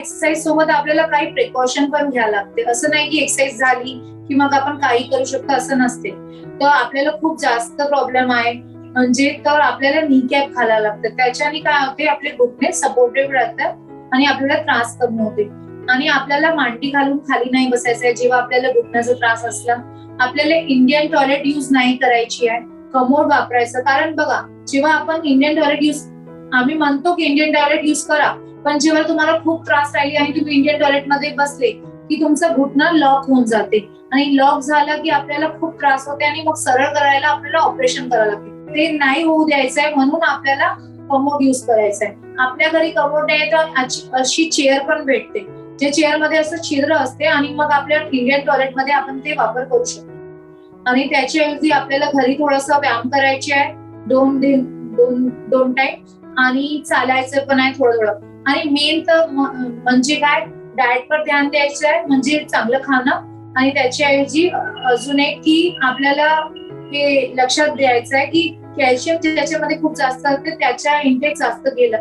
Exercise सोबत आपल्याला काही प्रिकॉशन पण घ्यायला लागते. असं नाही की एक्सरसाइज झाली की मग आपण काही करू शकतो असं नसते. तर आपल्याला खूप जास्त प्रॉब्लेम आहे म्हणजे तर आपल्याला नी कॅप घालायला लागतं. त्याच्याने काय होते, आपले घुटणे सपोर्टेड राहतात आणि आपल्याला त्रास कमी होते. आणि आपल्याला मांडी घालून खाली नाही बसायचं आहे जेव्हा आपल्याला घुटण्याचा त्रास असला. आपल्याला इंडियन टॉयलेट यूज नाही करायची आहे, कमोड वापरायचं. कारण बघा, जेव्हा आपण इंडियन टॉयलेट यूज, आम्ही म्हणतो की इंडियन टॉयलेट यूज करा, पण जेव्हा तुम्हाला खूप त्रास राहिली आणि तुम्ही इंडियन टॉयलेट मध्ये बसले की तुमचं घुटणं लॉक होऊन जाते आणि लॉक झालं की आपल्याला खूप त्रास होते आणि मग सरळ करायला आपल्याला ऑपरेशन करावं लागते. ते नाही होऊ द्यायचंय म्हणून आपल्याला कमोड यूज करायचंय. आपल्या घरी कमोड नाही तर अशी चेअर पण भेटते, जे चेअर मध्ये असं छिद्र असते आणि मग आपल्या इंडियन टॉयलेट मध्ये आपण ते वापर करू शकतो. आणि त्याच्याऐवजी आपल्याला घरी थोडासा व्यायाम करायचे आहे, दोन टाइम, आणि चालायचं पण आहे थोडं थोडं. आणि मेन तर म्हणजे काय, डाएट पर ध्यान द्यायचं आहे, म्हणजे चांगलं खाणं. आणि त्याच्याऐवजी अजून एक की आपल्याला हे लक्षात द्यायचं आहे की कॅल्शियम त्याच्यामध्ये खूप जास्त असते, त्याच्या इंटेक जास्त गेलं